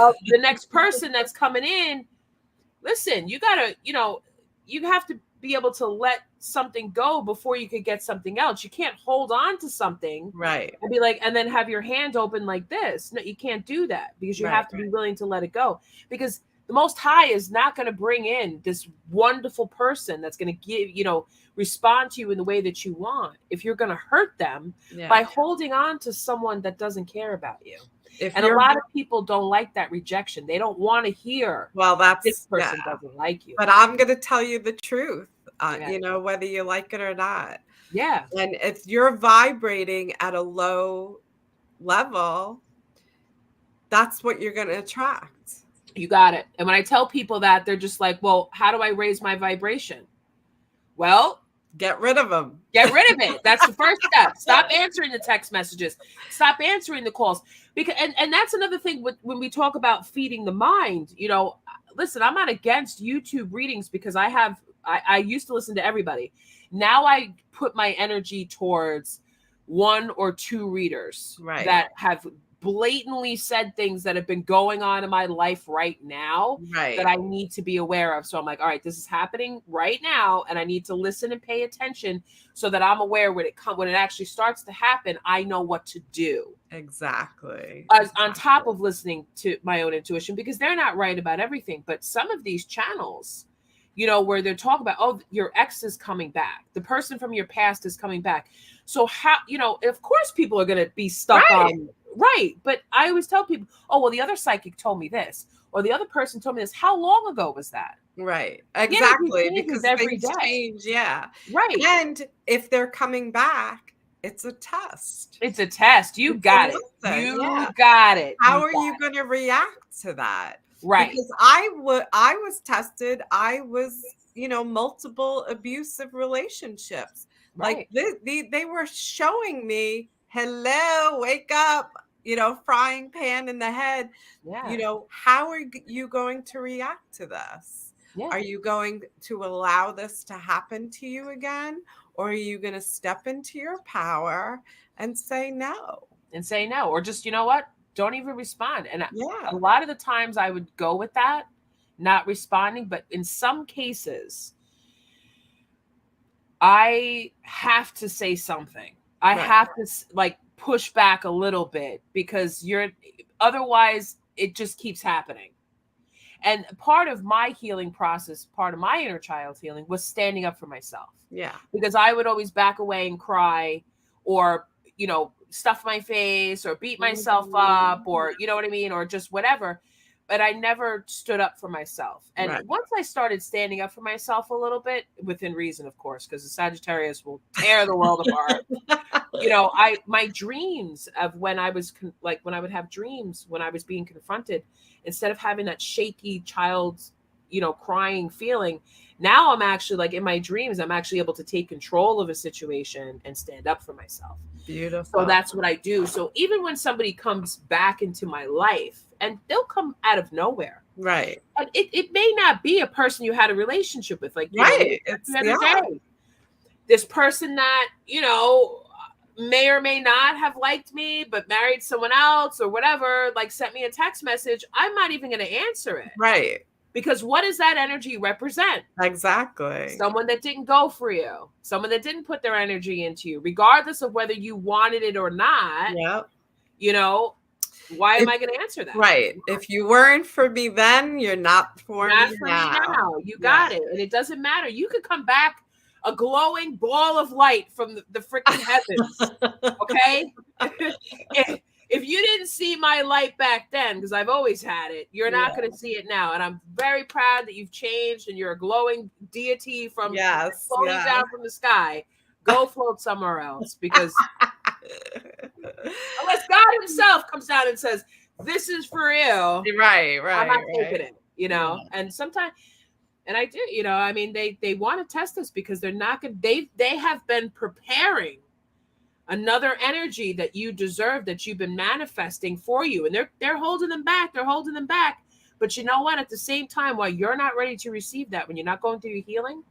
S1: of
S2: the next person that's coming in. Listen, you gotta, you have to be able to let something go before you could get something else. You can't hold on to something,
S1: right,
S2: and be like, and then have your hand open like this. No, you can't do that, because you have to be willing to let it go, because the Most High is not going to bring in this wonderful person that's going to give, respond to you in the way that you want if you're going to hurt them by holding on to someone that doesn't care about you. And a lot of people don't like that rejection. They don't want to hear,
S1: well, that's
S2: this person doesn't like you.
S1: But I'm going to tell you the truth, whether you like it or not.
S2: Yeah.
S1: And if you're vibrating at a low level, that's what you're going to attract.
S2: You got it. And when I tell people that, they're just like, well, how do I raise my vibration? Well,
S1: get rid of them.
S2: Get rid of it. That's the first step. Stop answering the text messages. Stop answering the calls. Because and that's another thing when we talk about feeding the mind. Listen, I'm not against YouTube readings, because I used to listen to everybody. Now I put my energy towards 1 or 2 readers that have blatantly said things that have been going on in my life right now that I need to be aware of. So I'm like, all right, this is happening right now, and I need to listen and pay attention so that I'm aware when it actually starts to happen, I know what to do.
S1: Exactly.
S2: On top of listening to my own intuition, because they're not right about everything. But some of these channels, where they're talking about, oh, your ex is coming back, the person from your past is coming back. So how, of course people are going to be stuck on. Right. But I always tell people, oh, well, the other psychic told me this, or the other person told me this. How long ago was that?
S1: Right. Exactly.
S2: Because every day.
S1: Change. Yeah.
S2: Right.
S1: And if they're coming back, it's a test.
S2: It's a test. You got it. You got it.
S1: How are you going to react to that?
S2: Right.
S1: Because I was tested. I was, multiple abusive relationships.
S2: Right.
S1: Like they were showing me, hello, wake up, frying pan in the head.
S2: Yeah.
S1: How are you going to react to this?
S2: Yeah.
S1: Are you going to allow this to happen to you again? Or are you going to step into your power and say no?
S2: Or just, what? Don't even respond. And a lot of the times I would go with that, not responding. But in some cases, I have to say something. I have to push back a little bit, because otherwise it just keeps happening. And part of my healing process, part of my inner child healing, was standing up for myself.
S1: Yeah.
S2: Because I would always back away and cry, or, stuff my face, or beat myself up, or, you know what I mean? Or just whatever. But I never stood up for myself. And once I started standing up for myself a little bit, within reason, of course, because the Sagittarius will tear the world apart. My dreams of when I was when I would have dreams when I was being confronted, instead of having that shaky child, crying feeling, now I'm actually, like, in my dreams, I'm actually able to take control of a situation and stand up for myself.
S1: Beautiful.
S2: So that's what I do. So even when somebody comes back into my life, and they'll come out of nowhere.
S1: Right.
S2: And it may not be a person you had a relationship with, like,
S1: It's
S2: the other day. This person that, may or may not have liked me, but married someone else or whatever, like, sent me a text message. I'm not even going to answer it.
S1: Right.
S2: Because what does that energy represent?
S1: Exactly.
S2: Someone that didn't go for you. Someone that didn't put their energy into you, regardless of whether you wanted it or not.
S1: Yep.
S2: Why am I going to answer that?
S1: Right. If you weren't for me then, you're not for me now.
S2: You got it. And it doesn't matter. You could come back a glowing ball of light from the freaking heavens. Okay? If you didn't see my light back then, because I've always had it, you're not going to see it now. And I'm very proud that you've changed and you're a glowing deity from floating down from the sky. Go float somewhere else, because unless God himself comes down and says, this is for you.
S1: Right.
S2: I'm not taking it, And sometimes, and I do, I mean, they want to test us, because they're not going to, they have been preparing another energy that you deserve, that you've been manifesting for you. And they're holding them back. But you know what? At the same time, while you're not ready to receive that, when you're not going through your healing,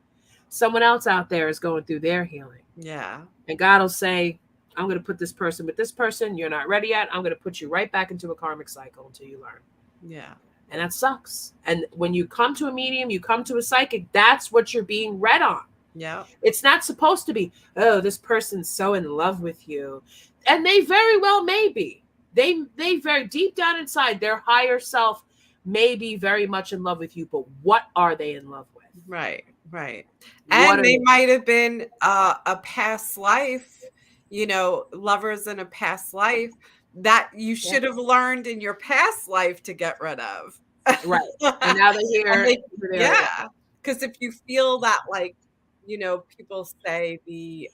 S2: someone else out there is going through their healing.
S1: Yeah.
S2: And God will say, I'm going to put this person with this person. You're not ready yet. I'm going to put you right back into a karmic cycle until you learn.
S1: Yeah.
S2: And that sucks. And when you come to a medium, you come to a psychic, that's what you're being read on.
S1: Yeah.
S2: It's not supposed to be, oh, this person's so in love with you. And they very well may be. They very deep down inside, their higher self may be very much in love with you. But what are they in love with?
S1: Right. And they might have been a past life, lovers in a past life that you should have learned in your past life to get rid of.
S2: Right. And now they're here.
S1: Yeah. Because if you feel that, like, people say the,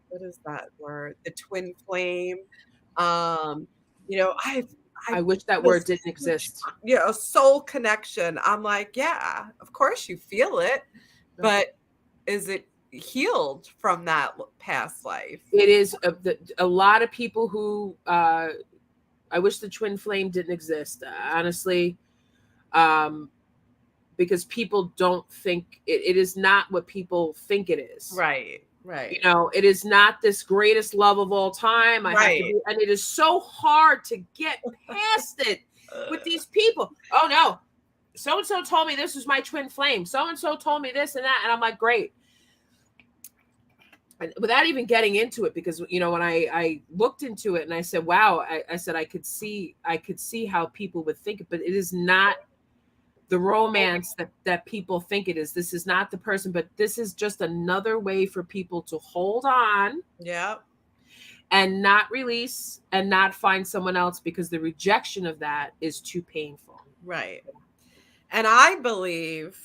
S1: what is that word? The twin flame. I
S2: wish that word didn't exist.
S1: A soul connection. I'm like, yeah, of course you feel it, but is it healed from that past life?
S2: It is a lot of people who, I wish the twin flame didn't exist, honestly, because people don't think it is not what people think it is.
S1: Right.
S2: It is not this greatest love of all time. And it is so hard to get past it with these people. Oh no, so-and-so told me this was my twin flame. So-and-so told me this and that. And I'm like, great. And without even getting into it, because, when I looked into it and I said, wow, I said, I could see how people would think it, but it is not the romance that people think it is. This is not the person, but this is just another way for people to hold on.
S1: Yeah.
S2: And not release and not find someone else, because the rejection of that is too painful.
S1: Right. And I believe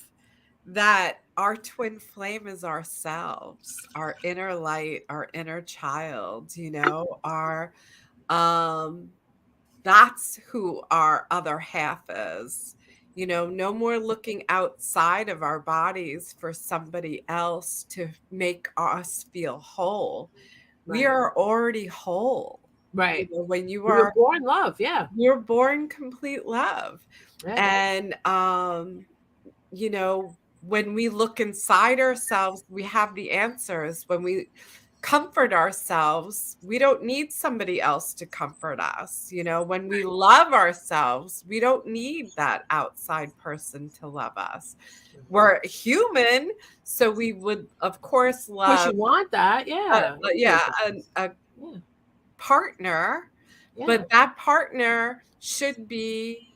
S1: that our twin flame is ourselves, our inner light, our inner child, our, that's who our other half is. No more looking outside of our bodies for somebody else to make us feel whole. Right. We are already whole.
S2: Right.
S1: When you
S2: are born love. Yeah.
S1: You're born complete love. Yeah. And, when we look inside ourselves, we have the answers. When we comfort ourselves, we don't need somebody else to comfort us. When we love ourselves, we don't need that outside person to love us. We're human, so we would, of course, love.
S2: Because you want that, yeah.
S1: partner,
S2: Yeah.
S1: but that partner should be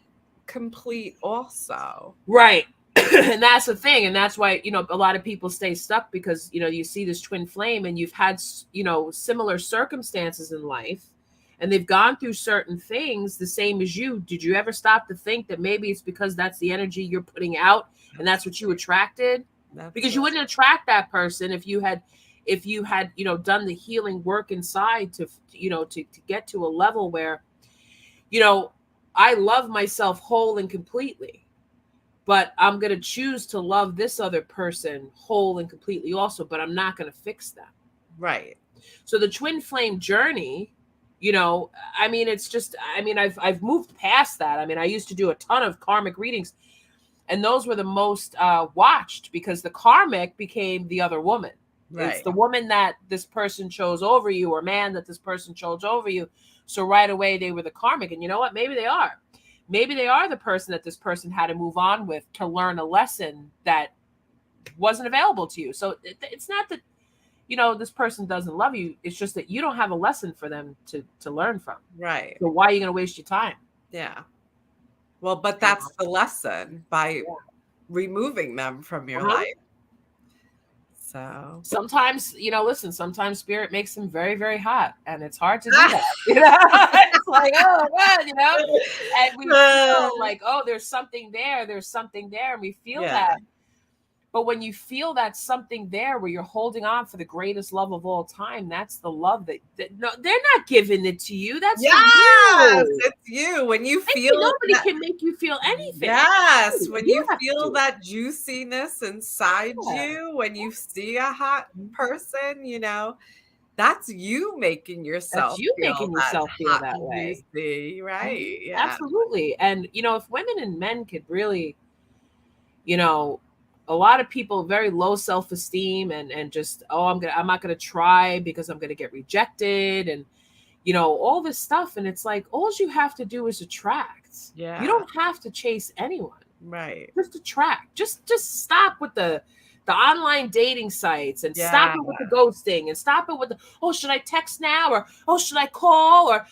S1: complete also.
S2: Right. And that's the thing. And that's why, a lot of people stay stuck because, you see this twin flame and you've had, similar circumstances in life and they've gone through certain things the same as you. Did you ever stop to think that maybe it's because that's the energy you're putting out and that's what you attracted? Because you wouldn't attract that person if you had, done the healing work inside to get to a level where, I love myself whole and completely. But I'm going to choose to love this other person whole and completely also, but I'm not going to fix them.
S1: Right.
S2: So the twin flame journey, it's just, I've moved past that. I used to do a ton of karmic readings and those were the most watched because the karmic became the other woman. Right. It's the woman that this person chose over you or man that this person chose over you. So right away they were the karmic. And you know what? Maybe they are. Maybe they are the person that this person had to move on with to learn a lesson that wasn't available to you. So it's not that, this person doesn't love you. It's just that you don't have a lesson for them to learn from.
S1: Right.
S2: So why are you going to waste your time?
S1: Yeah. Well, but that's the lesson by removing them from your life. So
S2: sometimes, listen, sometimes spirit makes them very, very hot and it's hard to do that. It's like, oh, what, and we feel like, oh, there's something there. And we feel that. But when you feel that something there where you're holding on for the greatest love of all time, that's the love that no, they're not giving it to you. That's
S1: you. It's you. When you feel
S2: nobody can make you feel anything.
S1: Yes. When you feel that juiciness inside you, when you see a hot person, that's you making yourself feel that way. Juicy, right?
S2: Yeah. Absolutely. And if women and men could really, a lot of people very low self-esteem and just, I'm not gonna try because I'm gonna get rejected and all this stuff. And it's like all you have to do is attract.
S1: Yeah.
S2: You don't have to chase anyone.
S1: Right.
S2: Just attract. Just stop with the online dating sites and stop it with the ghosting and stop it with the, should I text now or should I call or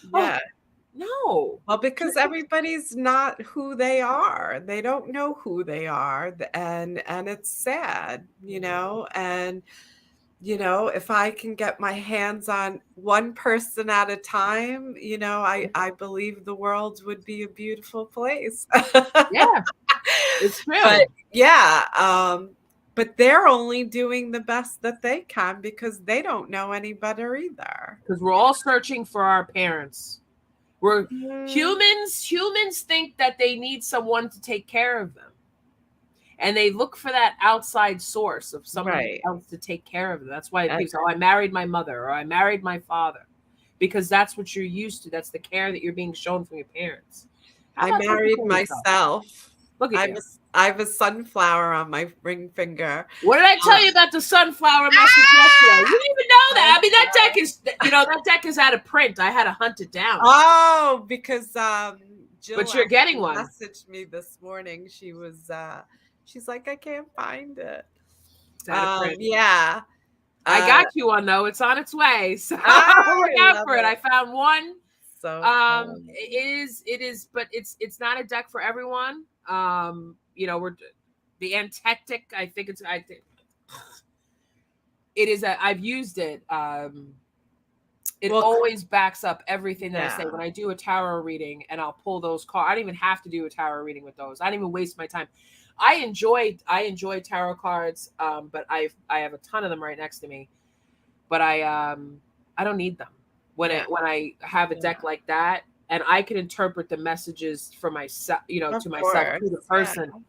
S2: no.
S1: Well, because everybody's not who they are. They don't know who they are. And it's sad, and, if I can get my hands on one person at a time, I believe the world would be a beautiful place.
S2: Yeah, it's true.
S1: But but they're only doing the best that they can because they don't know any better either.
S2: Because we're all searching for our parents. We're humans think that they need someone to take care of them. And they look for that outside source of someone else to take care of them. That's why people say, I married my mother or I married my father. Because that's what you're used to. That's the care that you're being shown from your parents.
S1: I married myself.
S2: Look at you.
S1: I have a sunflower on my ring finger.
S2: What did I tell you about the sunflower message yesterday? You didn't even know that. That deck is, that deck is out of print. I had to hunt it down.
S1: Oh, because Jill
S2: but you're getting one.
S1: Messaged me this morning. She was, she's like, I can't find it.
S2: It's out of print.
S1: Yeah.
S2: I got you one though. It's on its way. So look out for it. I found one.
S1: So
S2: it is, but it's not a deck for everyone. We're the Antectic. I think it is I've used it. It always backs up everything that I say when I do a tarot reading, and I'll pull those cards. I don't even have to do a tarot reading with those. I don't even waste my time. I enjoy tarot cards, but I have a ton of them right next to me. But I don't need them when I have a deck like that. And I can interpret the messages for myself, to myself, to the person. Yeah.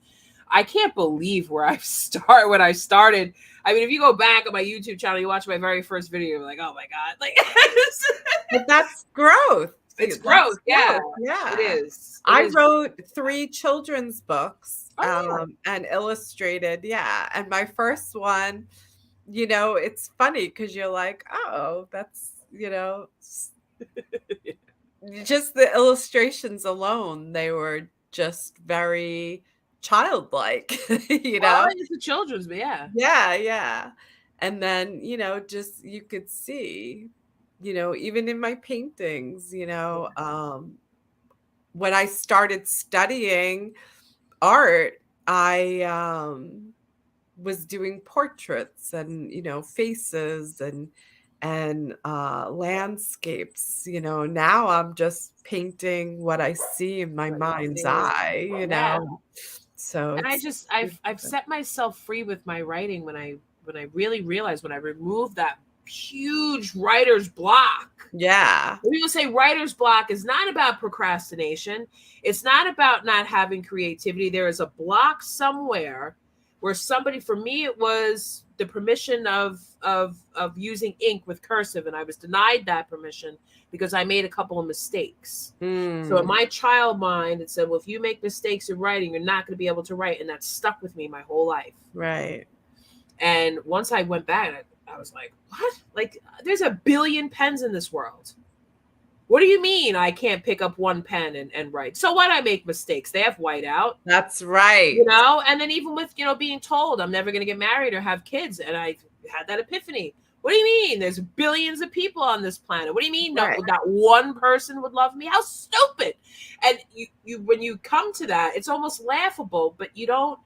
S2: I can't believe when I started. I mean, if you go back on my YouTube channel, you watch my very first video, you're like, oh my God. Like,
S1: but that's growth.
S2: It's growth. Yeah.
S1: Yeah.
S2: It is.
S1: I wrote 3 children's books and illustrated. Yeah. And my first one, it's funny because you're like, oh, that's, just the illustrations alone, they were just very childlike,
S2: Well, it's the children's, but yeah.
S1: Yeah. And then, just you could see even in my paintings, when I started studying art, I was doing portraits and, faces and landscapes. Now I'm just painting what I see in my
S2: What you
S1: mind's
S2: see.
S1: eye,
S2: Yeah.
S1: So
S2: And
S1: it's
S2: I've set myself free with my writing when I really realized, when I removed that huge writer's block.
S1: yeah.
S2: When people say writer's block is not about procrastination. It's not about not having creativity. There is a block somewhere where somebody, for me, it was the permission of using ink with cursive, and I was denied that permission because I made a couple of mistakes. So in
S1: Mm,
S2: my child mind, it said, well, if you make mistakes in writing, you're not going to be able to write. And that stuck with me my whole life.
S1: right.
S2: And once I went back, I was like, what? Like, there's a billion pens in this world. What do you mean I can't pick up one pen and write? So what? I make mistakes. They have whiteout.
S1: That's right.
S2: And then even with, being told I'm never going to get married or have kids. And I had that epiphany. What do you mean? There's billions of people on this planet. What do you mean?
S1: Right.
S2: Not one person would love me? How stupid. And you when you come to that, it's almost laughable, but you don't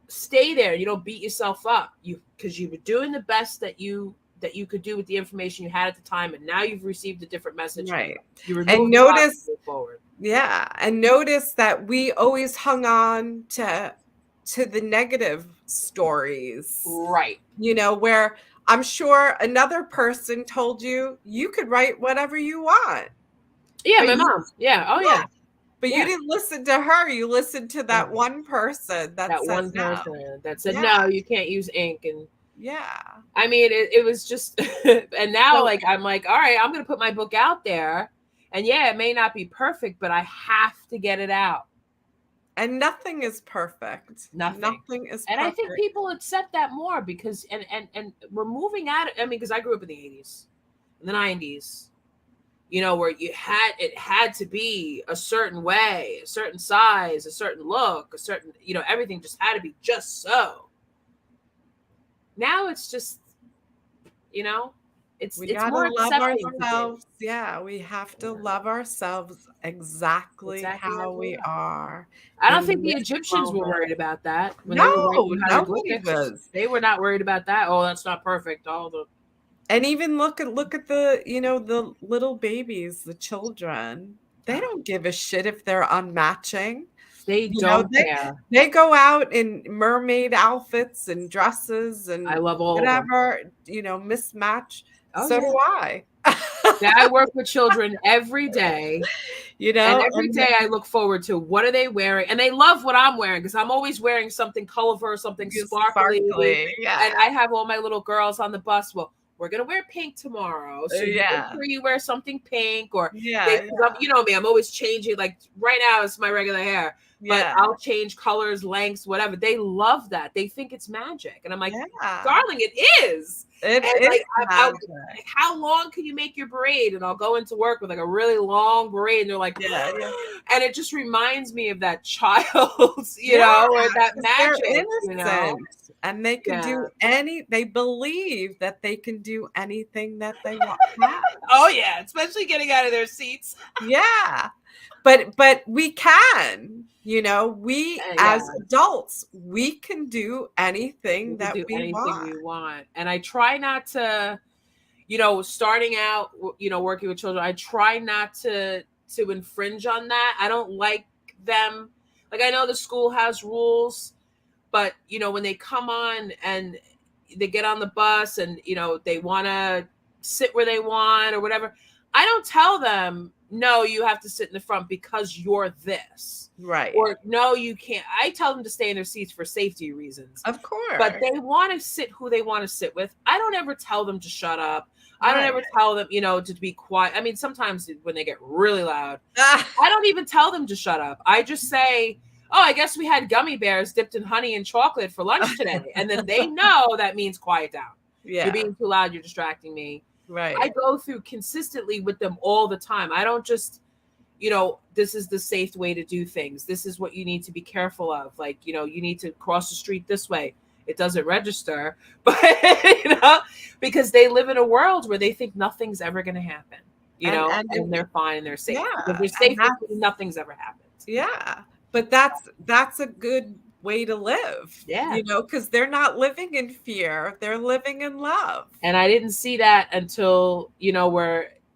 S2: stay there. You don't beat yourself up. Because you were doing the best that you could do with the information you had at the time, and now you've received a different message.
S1: Right.
S2: You remove
S1: And
S2: the block and
S1: notice,
S2: move forward.
S1: yeah, and notice that we always hung on to the negative stories,
S2: Right.
S1: where I'm sure another person told you could write whatever you want.
S2: Yeah,
S1: But
S2: my mom. Yeah. Oh, yeah.
S1: But
S2: Yeah.
S1: you didn't listen to her. You listened to that one person that said
S2: one
S1: no.
S2: person that said,
S1: Yeah.
S2: no, you can't use ink. And
S1: Yeah.
S2: I mean, it was just, and now
S1: So-
S2: I'm like, all right, I'm going to put my book out there. And yeah, it may not be perfect, but I have to get it out.
S1: And nothing is perfect.
S2: Nothing
S1: is
S2: And
S1: perfect.
S2: I think people accept that more because, and we're moving at it. I mean, because I grew up in the 80s, in the 90s, where it had to be a certain way, a certain size, a certain look, a certain, everything just had to be just so. Now it's just, it's more
S1: love
S2: accepting.
S1: ourselves. Yeah, we have to love ourselves exactly how we are.
S2: I don't think the Egyptians were worried about that when they were writing
S1: nobody was.
S2: They were not worried about that. Oh, that's not perfect.
S1: And even look at the the little babies, the children. They don't give a shit if they're unmatching.
S2: They don't care.
S1: They go out in mermaid outfits and dresses and
S2: I love all
S1: whatever, mismatch.
S2: Oh,
S1: so
S2: yeah.
S1: do I.
S2: I work with children every day. And every day I look forward to what are they wearing. And they love what I'm wearing because I'm always wearing something colorful, something sparkly.
S1: Yeah.
S2: And I have all my little girls on the bus. Well, we're going to wear pink tomorrow. So make sure you wear something pink or, you know me, I'm always changing. Like right now it's my regular hair, but I'll change colors, lengths, whatever. They love that. They think it's magic. And I'm like, darling, it is.
S1: It is
S2: like, how long can you make your braid? And I'll go into work with like a really long braid, and they're like, and it just reminds me of that child, or that magic,
S1: and they can do they believe that they can do anything that they want.
S2: Oh yeah, especially getting out of their seats.
S1: Yeah. But we can, we as adults, we can do anything that we want.
S2: And I try not to, starting out, working with children, I try not to infringe on that. I don't like them. Like I know the school has rules, but when they come on and they get on the bus and, they want to sit where they want or whatever, I don't tell them, no, you have to sit in the front because you're this.
S1: Right.
S2: Or no, you can't. I tell them to stay in their seats for safety reasons.
S1: Of course.
S2: But they want to sit who they want to sit with. I don't ever tell them to shut up. I don't ever tell them, to be quiet. I mean, sometimes when they get really loud, I don't even tell them to shut up. I just say, oh, I guess we had gummy bears dipped in honey and chocolate for lunch today. And then they know that means quiet down.
S1: Yeah.
S2: You're being too loud. You're distracting me.
S1: Right.
S2: I go through consistently with them all the time. I don't just, this is the safe way to do things. This is what you need to be careful of. Like, you need to cross the street this way. it doesn't register, but because they live in a world where they think nothing's ever going to happen, and they're fine and they're safe. Because they're safe, nothing's ever happened.
S1: Yeah. But that's a good way to live.
S2: Yeah.
S1: Because they're not living in fear. They're living in love.
S2: And I didn't see that until,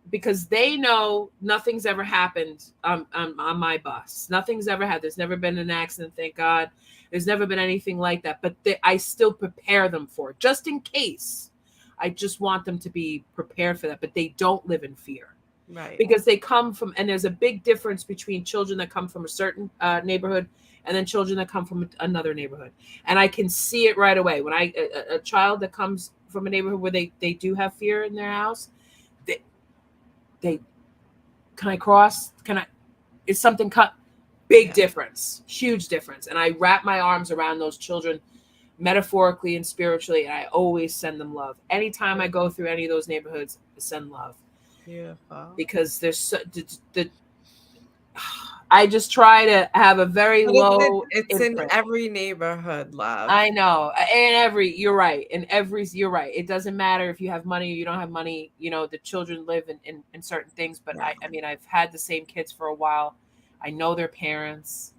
S2: because they know nothing's ever happened on my bus. Nothing's ever happened. There's never been an accident, thank God. There's never been anything like that. But I still prepare them for it, just in case. I just want them to be prepared for that. But they don't live in fear.
S1: Right.
S2: Because they come from, and there's a big difference between children that come from a certain neighborhood and then children that come from another neighborhood. And I can see it right away. When a child that comes from a neighborhood where they do have fear in their house, they can I cross? Is something cut? Big difference, huge difference. And I wrap my arms around those children metaphorically and spiritually, and I always send them love. Anytime I go through any of those neighborhoods, I send love.
S1: Beautiful.
S2: Because there's I just try to have a very low.
S1: It's in every neighborhood, love.
S2: I know, you're right. You're right. It doesn't matter if you have money or you don't have money. The children live in certain things. But yeah. I've had the same kids for a while. I know their parents,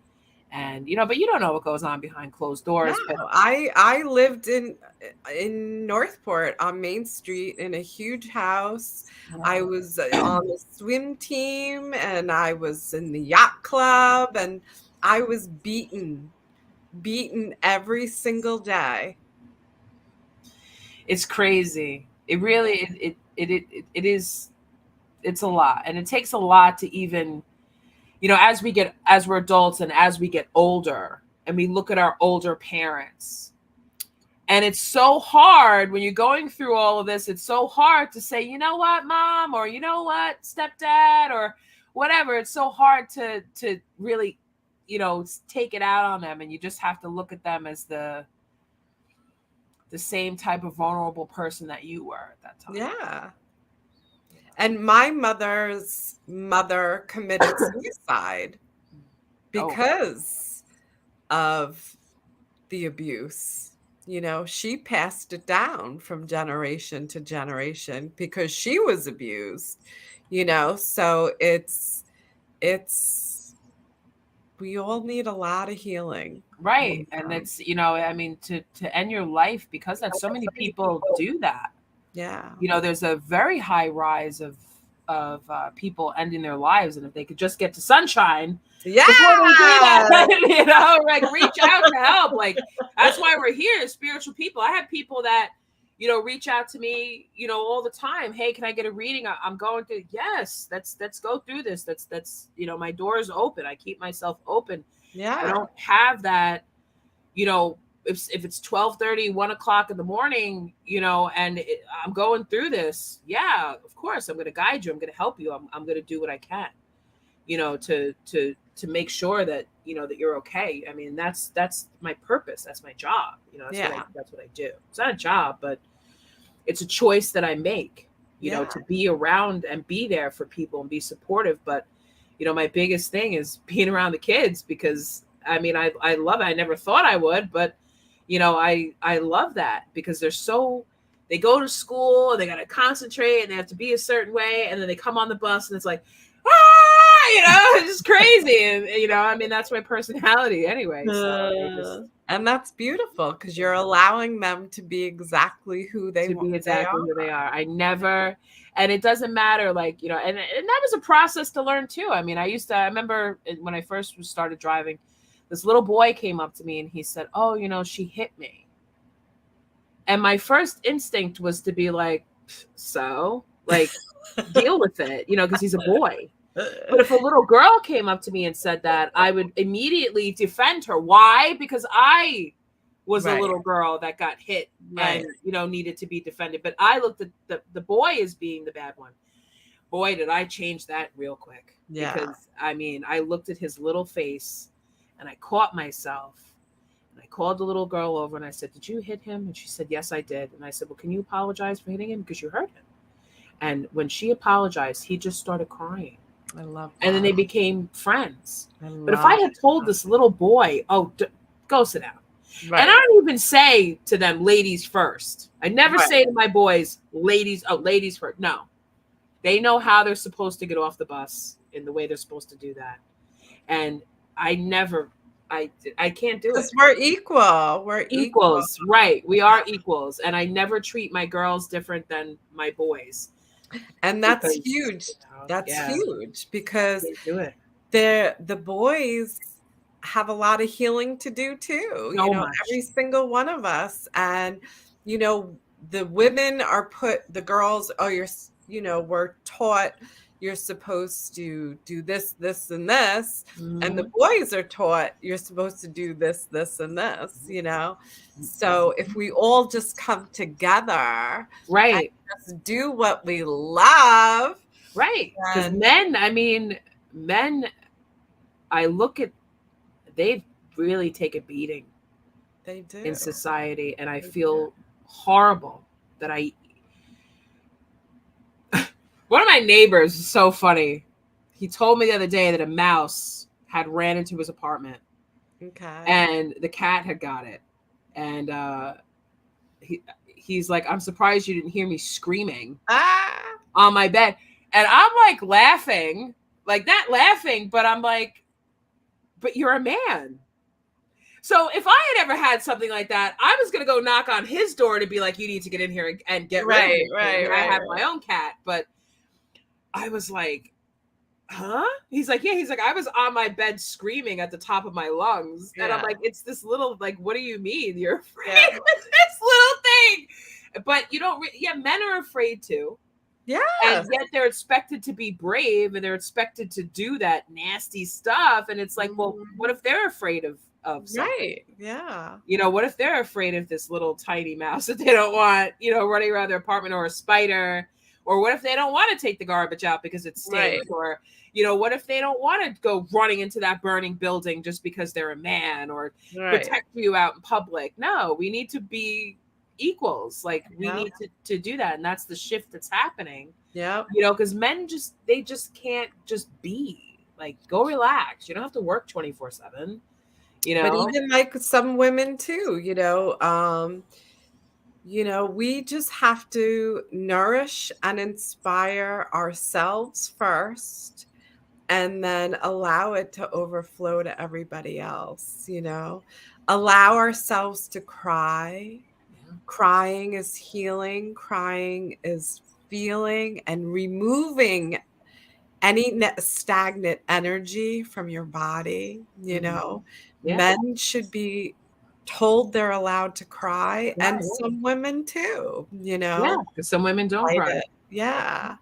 S2: and but you don't know what goes on behind closed doors.
S1: No,
S2: but
S1: I lived in Northport on Main Street in a huge house. Wow. I was on the swim team, and I was in the yacht club, and I was beaten every single day.
S2: It's crazy. It really it is. It's a lot, and it takes a lot to even, as we're adults and as we get older, and we look at our older parents. And it's so hard when you're going through all of this. It's so hard to say, you know what, mom, or you know what, stepdad, or whatever. It's so hard to really, take it out on them. And you just have to look at them as the same type of vulnerable person that you were at that time.
S1: Yeah. And my mother's mother committed suicide because of the abuse. She passed it down from generation to generation because she was abused, so it's we all need a lot of healing.
S2: Right. And it's, to end your life because that so many people do that.
S1: Yeah.
S2: There's a very high rise of people ending their lives. And if they could just get to sunshine, before they do that, reach out to help. That's why we're here, spiritual people. I have people that, reach out to me, all the time. Hey, can I get a reading? I'm going through. Yes, let's go through this. That's my door is open. I keep myself open.
S1: Yeah.
S2: I don't have that, if it's 12:30, 1 o'clock in the morning, and I'm going through this. Yeah, of course, I'm going to guide you. I'm going to help you. I'm going to do what I can, to make sure that, that you're okay. That's my purpose. That's my job. That's what I do. It's not a job, but it's a choice that I make, to be around and be there for people and be supportive. But, my biggest thing is being around the kids because I love it. I never thought I would, but I love that because they go to school and they got to concentrate and they have to be a certain way. And then they come on the bus and it's like, it's just crazy. And, that's my personality anyway. So
S1: and that's beautiful because you're allowing them to be exactly who they
S2: are. I never, and it doesn't matter, and that was a process to learn too. I remember when I first started driving, this little boy came up to me and he said, oh, she hit me. And my first instinct was to be like, so deal with it, because he's a boy. But if a little girl came up to me and said that, I would immediately defend her. Why? Because I was a little girl that got hit and, needed to be defended. But I looked at the boy as being the bad one. Boy, did I change that real quick.
S1: Yeah.
S2: Because, I looked at his little face and I caught myself. And I called the little girl over and I said, did you hit him? And she said, yes, I did. And I said, well, can you apologize for hitting him? Because you hurt him. And when she apologized, he just started crying.
S1: I love that.
S2: And then they became friends. But if I had told this little boy, go sit down.
S1: Right.
S2: And I don't even say to them, ladies first. I never say to my boys, ladies first. No. They know how they're supposed to get off the bus in the way they're supposed to do that. And I can't do it.
S1: Because we're equal. We're
S2: Equals. Right. We are equals. And I never treat my girls different than my boys.
S1: And that's huge. That's huge because the boys have a lot of healing to do too. Every single one of us. And, the women are the girls, we're taught you're supposed to do this, this, and this. Mm-hmm. And the boys are taught you're supposed to do this, this, and this, So if we all just come together,
S2: right,
S1: and just do what we love.
S2: Right. Because men, I look at, they really take a beating.
S1: They do.
S2: In society. And I feel horrible that one of my neighbors is so funny. He told me the other day that a mouse had ran into his apartment.
S1: Okay.
S2: And the cat had got it. And he's like, I'm surprised you didn't hear me screaming on my bed. And I'm like laughing, like not laughing, but I'm like, but you're a man. So if I had ever had something like that, I was going to go knock on his door to be like, you need to get in here and get rid of it. Right. I have my own cat. But I was like, huh? He's like, yeah. He's like, I was on my bed screaming at the top of my lungs. Yeah. And I'm like, it's this little, like, what do you mean you're afraid of this little thing? But you don't, men are afraid too.
S1: Yeah.
S2: And yet they're expected to be brave and they're expected to do that nasty stuff. And it's like, well, what if they're afraid of something?
S1: Right. Yeah.
S2: What if they're afraid of this little tiny mouse that they don't want, running around their apartment, or a spider? Or what if they don't want to take the garbage out because it stinks? Right. Or, what if they don't want to go running into that burning building just because they're a man, or protect you out in public? No, we need to be equals. Like we need to do that. And that's the shift that's happening.
S1: Yeah.
S2: Because men they just can't just be like, go relax. You don't have to work 24/7.
S1: But even like some women too, we just have to nourish and inspire ourselves first, and then allow it to overflow to everybody else, allow ourselves to cry. Yeah. Crying is healing. Crying is feeling and removing any stagnant energy from your body, Yeah. Men should be told they're allowed to cry, and some women too,
S2: Yeah, because some women don't cry.
S1: Yeah.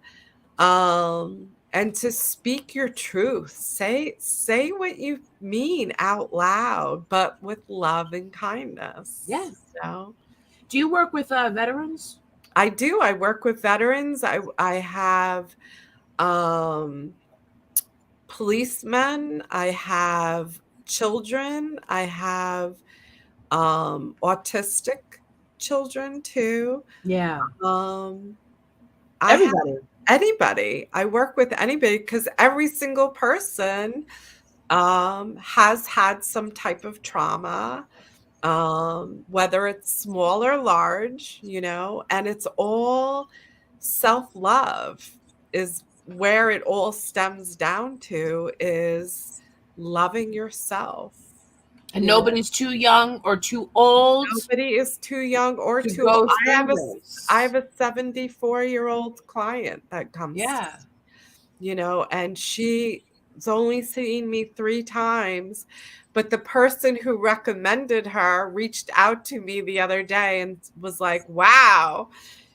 S1: And to speak your truth. Say what you mean out loud, but with love and kindness.
S2: Yes. Do you work with veterans?
S1: I do. I work with veterans. I have policemen. I have children. I have autistic children too.
S2: Yeah.
S1: Anybody. I work with anybody because every single person has had some type of trauma, whether it's small or large, and it's all self-love is where it all stems down to, is loving yourself.
S2: And nobody's too young or too old.
S1: Nobody is too young or too old. I have a 74-year-old client that comes.
S2: Yeah.
S1: And she's only seen me 3 times, but the person who recommended her reached out to me the other day and was like, wow,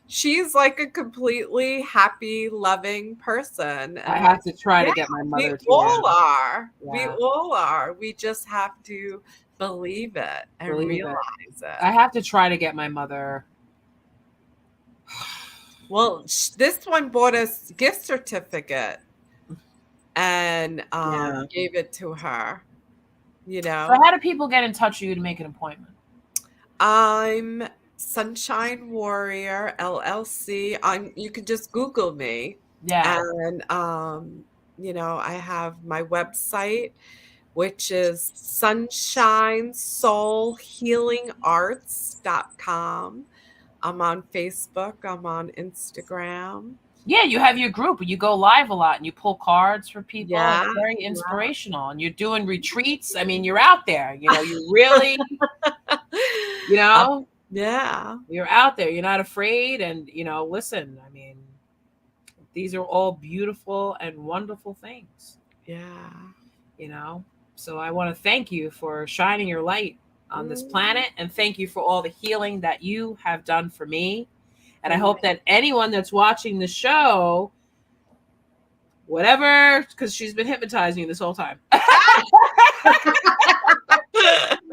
S1: she's like a completely happy, loving person.
S2: I have to try to get my mother to.
S1: We all are. Yeah. We all are. We just have to believe it and realize it.
S2: I have to try to get my mother.
S1: Well, this one bought a gift certificate and gave it to her. So
S2: how do people get in touch with you to make an appointment?
S1: I'm Sunshine Warrior LLC. You could just Google me.
S2: Yeah.
S1: And I have my website, which is sunshinesoulhealingarts.com. I'm on Facebook. I'm on Instagram.
S2: Yeah, you have your group and you go live a lot and you pull cards for people.
S1: Yeah.
S2: It's very inspirational. And you're doing retreats. I mean, you're out there, you know, you really, you know,
S1: yeah.
S2: you're out there. You're not afraid. And, you know, listen, I mean, these are all beautiful and wonderful things.
S1: Yeah.
S2: You know, so I want to thank you for shining your light on this planet, and thank you for all the healing that you have done for me. And I hope that anyone that's watching the show, whatever, because she's been hypnotizing you this whole time.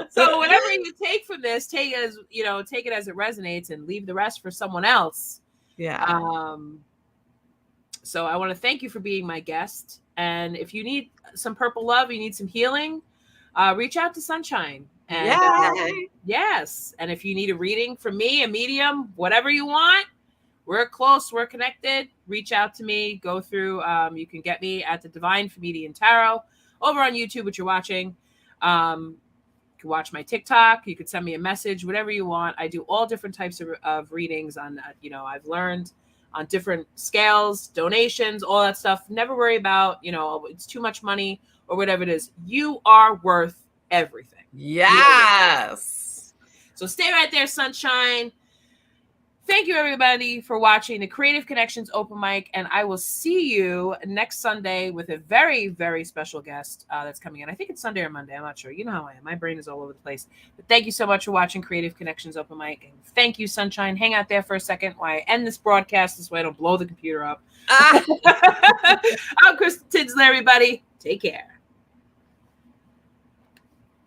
S2: So whatever you take from this, take it as, you know, take it as it resonates and leave the rest for someone else.
S1: Yeah.
S2: So I want to thank you for being my guest. And if you need some purple love, you need some healing, reach out to Sunshine. And yes. And if you need a reading from me, a medium, whatever you want, we're close, we're connected. Reach out to me. Go through. You can get me at the Divine Comedian Tarot over on YouTube, which you're watching. You can watch my TikTok. You could send me a message, whatever you want. I do all different types of readings on, you know, I've learned on different scales, donations, all that stuff. Never worry about, you know, it's too much money or whatever it is. You are worth everything.
S1: Yes.
S2: So stay right there, Sunshine. Thank you, everybody, for watching the Creative Connections Open Mic, and I will see you next Sunday with a very, very special guest that's coming in. I think it's Sunday or Monday. I'm not sure. You know how I am. My brain is all over the place. But thank you so much for watching Creative Connections Open Mic, and thank you, Sunshine. Hang out there for a second while I end this broadcast this way I don't blow the computer up. I'm Kristen Tinsley, everybody. Take care.